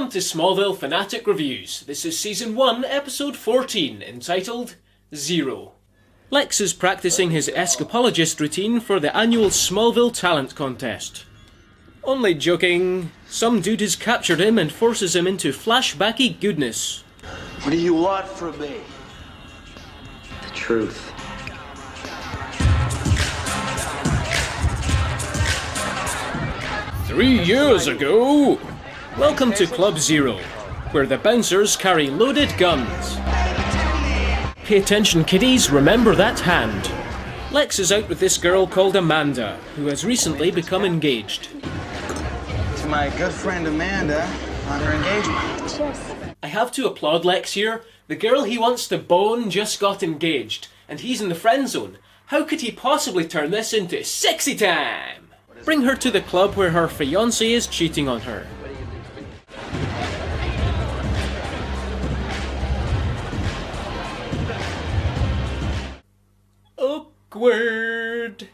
welcome to Smallville Fanatic Reviews. This is Season 1, Episode 14, entitled Zero. Lex is practicing his escapologist routine for the annual Smallville Talent Contest. Only joking. Some dude has captured him and forces him into flashbacky goodness. What do you want from me? The truth. "3 years ago." Welcome to Club Zero, where the bouncers carry loaded guns. Pay attention, kiddies, remember that hand. Lex is out with this girl called Amanda, who has recently become engaged. To my good friend Amanda on her engagement. Cheers. I have to applaud Lex here. The girl he wants to bone just got engaged, and he's in the friend zone. How could he possibly turn this into sexy time? Bring her to the club where her fiancé is cheating on her. Awkward.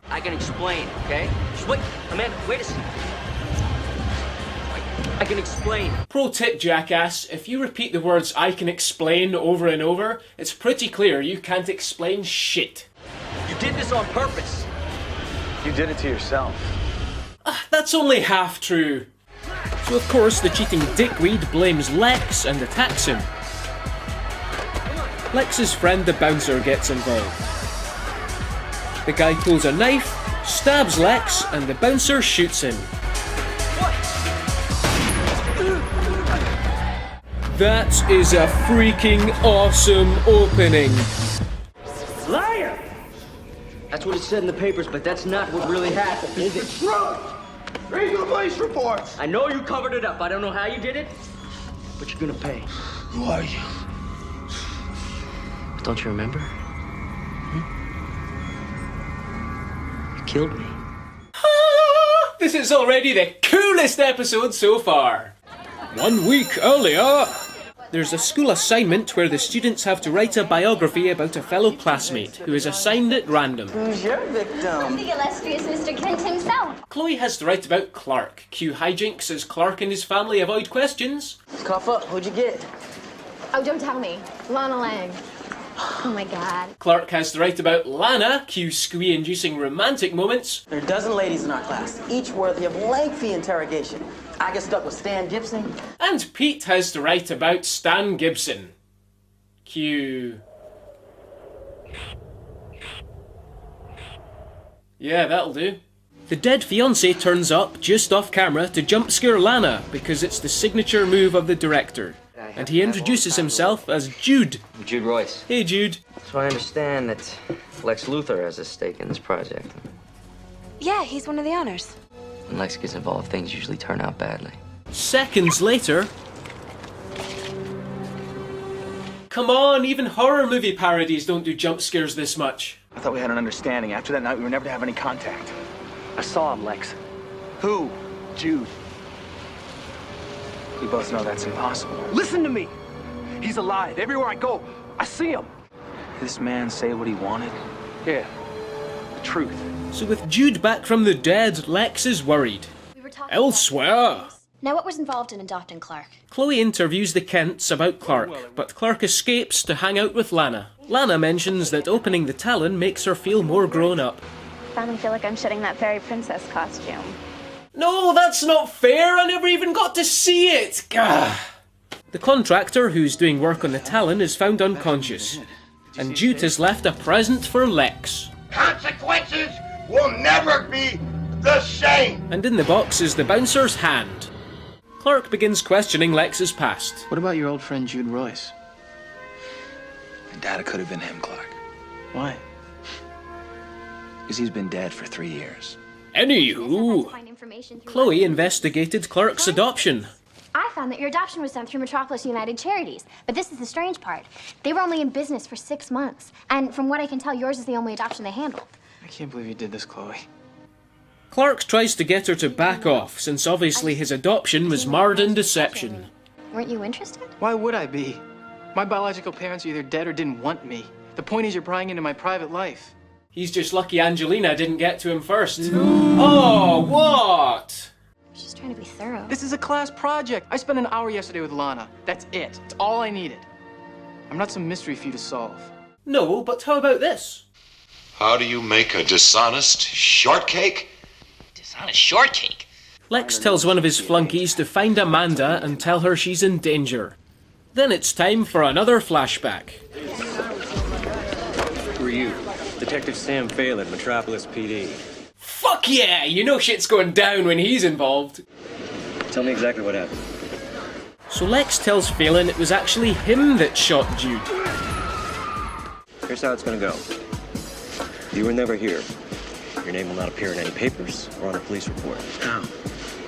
I can explain, okay? Just wait, Amanda, wait a second. I can explain. Pro tip, jackass, if you repeat the words "I can explain" over and over, it's pretty clear you can't explain shit. You did this on purpose. You did it to yourself. That's only half true. So of course the cheating dickweed blames Lex and attacks him. Lex's friend the bouncer gets involved. The guy pulls a knife, stabs Lex, and the bouncer shoots him. That is a freaking awesome opening. Liar! That's what it said in the papers, but that's not what really happened, is it? Truth! Read the police reports! I know you covered it up. I don't know how you did it, but you're gonna pay. Who are you? Don't you remember? You killed me. This is already the coolest episode so far. 1 week earlier, there's a school assignment where the students have to write a biography about a fellow classmate who is assigned at random. Who's your victim? The illustrious Mr. Kent himself. Chloe has to write about Clark. Cue hijinks as Clark and his family avoid questions. Cough up, who'd you get? Oh, don't tell me. Lana Lang. Oh my god. Clark has to write about Lana. Cue squee-inducing romantic moments. There are a dozen ladies in our class, each worthy of lengthy interrogation. I get stuck with Stan Gibson. And Pete has to write about Stan Gibson. Cue... Yeah, that'll do. The dead fiancé turns up just off camera to jump scare Lana because it's the signature move of the director. And he introduces himself as Jude. Jude Royce. Hey, Jude. So I understand that Lex Luthor has a stake in this project. Yeah, he's one of the owners. When Lex gets involved, things usually turn out badly. Seconds later... Come on, even horror movie parodies don't do jump scares this much. I thought we had an understanding. After that night, we were never to have any contact. I saw him, Lex. Who? Jude. We both know that's impossible. Listen to me! He's alive. Everywhere I go, I see him. Did this man say what he wanted? Yeah. The truth. So with Jude back from the dead, Lex is worried. We were talking Elsewhere. Now, what was involved in adopting Clark? Chloe interviews the Kents about Clark, but Clark escapes to hang out with Lana. Lana mentions that opening the Talon makes her feel more grown up. Finally feel like I'm shedding that fairy princess costume. No, that's not fair! I never even got to see it! Gah. The contractor who's doing work on the Talon is found unconscious, and Jude has left a present for Lex. Consequences will never be the same! And in the box is the bouncer's hand. Clark begins questioning Lex's past. What about your old friend Jude Royce? My dad could have been him, Clark. Why? Because he's been dead for 3 years. Anywho, Chloe investigated Clark's adoption. I found that your adoption was done through Metropolis United Charities. But this is the strange part. They were only in business for 6 months. And from what I can tell, yours is the only adoption they handled. I can't believe you did this, Chloe. Clark tries to get her to back off, since obviously his adoption was marred in deception. Weren't you interested? Why would I be? My biological parents are either dead or didn't want me. The point is you're prying into my private life. He's just lucky Angelina didn't get to him first. Oh, what? was just trying to be thorough. This is a class project. I spent an hour yesterday with Lana. That's it. It's all I needed. I'm not some mystery for you to solve. No, but how about this? How do you make a dishonest shortcake? Dishonest shortcake? Lex tells one of his flunkies to find Amanda and tell her she's in danger. Then it's time for another flashback. Who are you? Detective Sam Phelan, Metropolis PD. Fuck yeah! You know shit's going down when he's involved. Tell me exactly what happened. So Lex tells Phelan it was actually him that shot Jude. Here's how it's gonna go. You were never here. Your name will not appear in any papers or on a police report. How?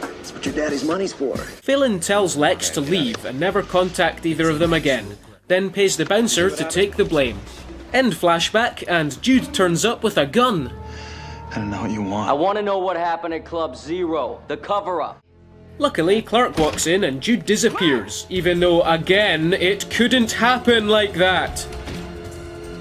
That's what your daddy's money's for. Phelan tells Lex to leave and never contact either of them again, then pays the bouncer to take the blame. End flashback, and Jude turns up with a gun. I don't know what you want. I want to know what happened at Club Zero, the cover-up. Luckily, Clark walks in and Jude disappears, even though, again, it couldn't happen like that.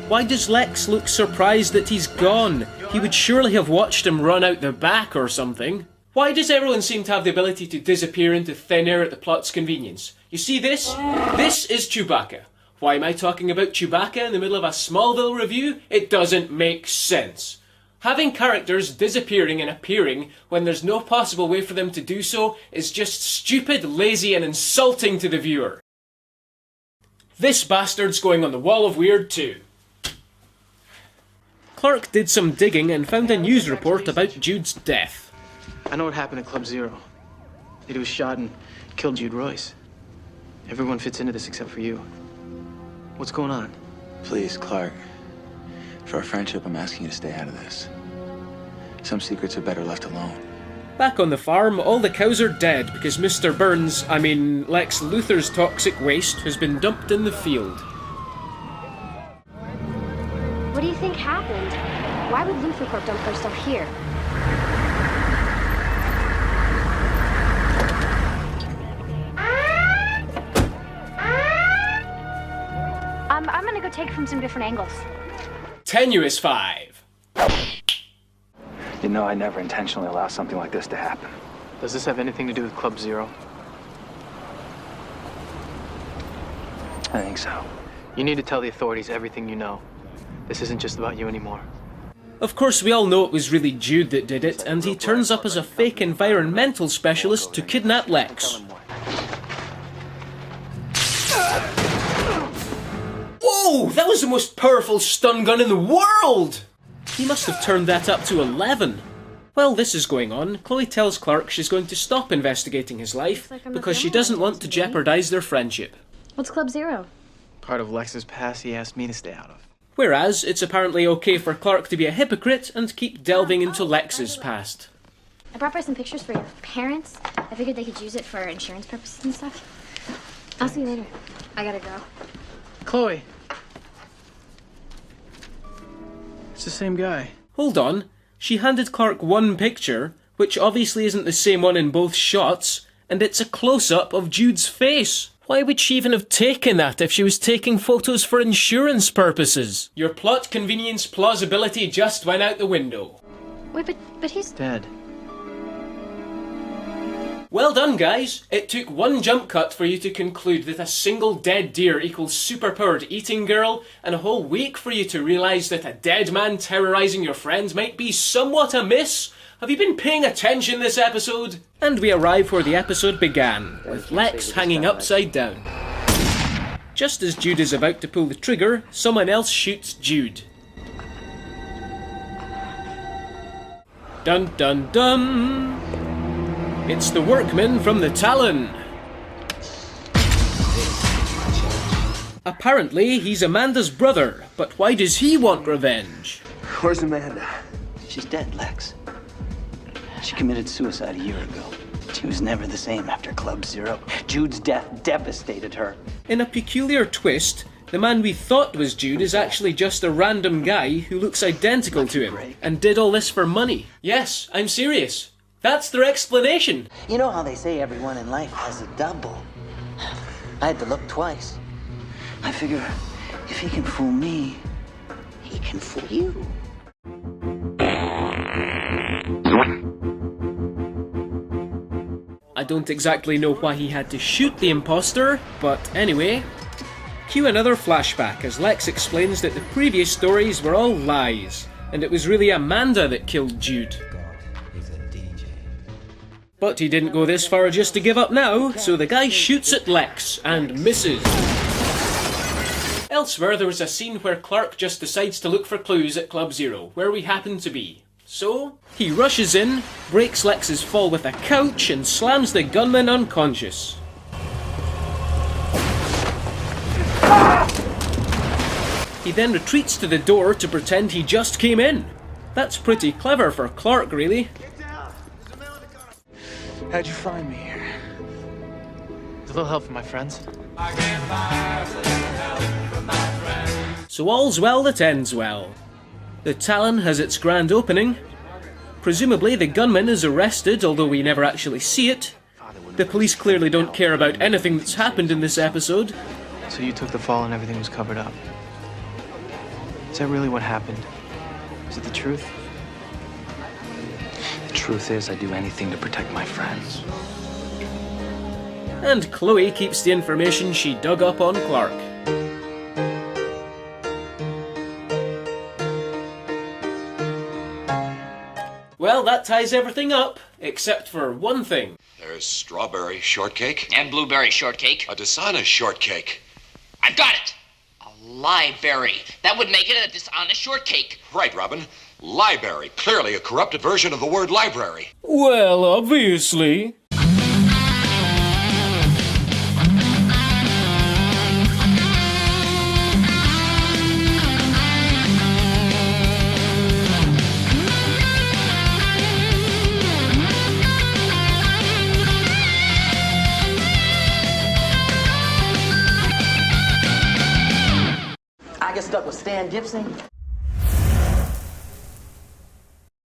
Why does Lex look surprised that he's gone? He would surely have watched him run out the back or something. Why does everyone seem to have the ability to disappear into thin air at the plot's convenience? You see this? This is Chewbacca. Why am I talking about Chewbacca in the middle of a Smallville review? It doesn't make sense. Having characters disappearing and appearing when there's no possible way for them to do so is just stupid, lazy, and insulting to the viewer. This bastard's going on the wall of weird too. Clark did some digging and found a news report about Jude's death. I know what happened at Club Zero. He was shot and killed Jude Royce. Everyone fits into this except for you. What's going on? Please, Clark. For our friendship, I'm asking you to stay out of this. Some secrets are better left alone. Back on the farm, all the cows are dead because Mr. Burns, Lex Luthor's toxic waste has been dumped in the field. What do you think happened? Why would Luthor Corp dump their stuff here? I'm gonna go take it from some different angles. Tenuous 5. You know I never intentionally allow something like this to happen. Does this have anything to do with Club Zero? I think so. You need to tell the authorities everything you know. This isn't just about you anymore. Of course, we all know it was really Jude that did it, and he turns up as a fake environmental specialist to kidnap Lex. Whoa! That was the most powerful stun gun in the world! He must have turned that up to 11. While this is going on, Chloe tells Clark she's going to stop investigating his life because she doesn't want to jeopardize their friendship. What's Club Zero? Part of Lex's past he asked me to stay out of. Whereas, it's apparently okay for Clark to be a hypocrite and keep delving into Lex's past. I brought by some pictures for your parents. I figured they could use it for insurance purposes and stuff. I'll see you later. I gotta go. Chloe. It's the same guy. Hold on. She handed Clark one picture, which obviously isn't the same one in both shots, and it's a close-up of Jude's face. Why would she even have taken that if she was taking photos for insurance purposes? Your plot convenience plausibility just went out the window. Wait, but he's dead. Well done, guys. It took one jump cut for you to conclude that a single dead deer equals superpowered eating girl, and a whole week for you to realise that a dead man terrorising your friends might be somewhat amiss. Have you been paying attention this episode? And we arrive where the episode began, with Lex hanging upside down. Just as Jude is about to pull the trigger, someone else shoots Jude. Dun dun dun! It's the workman from the Talon! Apparently, he's Amanda's brother, but why does he want revenge? Where's Amanda? She's dead, Lex. She committed suicide a year ago. She was never the same after Club Zero. Jude's death devastated her. In a peculiar twist, the man we thought was Jude is actually just a random guy who looks identical to him, and did all this for money. Yes, I'm serious. That's their explanation. You know how they say everyone in life has a double? I had to look twice. I figure if he can fool me, he can fool you. I don't exactly know why he had to shoot the imposter, but anyway. Cue another flashback as Lex explains that the previous stories were all lies, and it was really Amanda that killed Jude. But he didn't go this far just to give up now, so the guy shoots at Lex and misses. Elsewhere, there was a scene where Clark just decides to look for clues at Club Zero, where we happen to be. So, he rushes in, breaks Lex's fall with a couch, and slams the gunman unconscious. He then retreats to the door to pretend he just came in. That's pretty clever for Clark, really. How'd you find me here? With a little help from my friends. So all's well that ends well. The Talon has its grand opening. Presumably the gunman is arrested, although we never actually see it. The police clearly don't care about anything that's happened in this episode. So you took the fall and everything was covered up. Is that really what happened? Is it the truth? The truth is, I do anything to protect my friends. And Chloe keeps the information she dug up on Clark. Well, that ties everything up, except for one thing. There's strawberry shortcake. And blueberry shortcake. A dishonest shortcake. I've got it! A lieberry. That would make it a dishonest shortcake. Right, Robin. Library. Clearly a corrupted version of the word library. Well, obviously. I get stuck with Stan Gibson.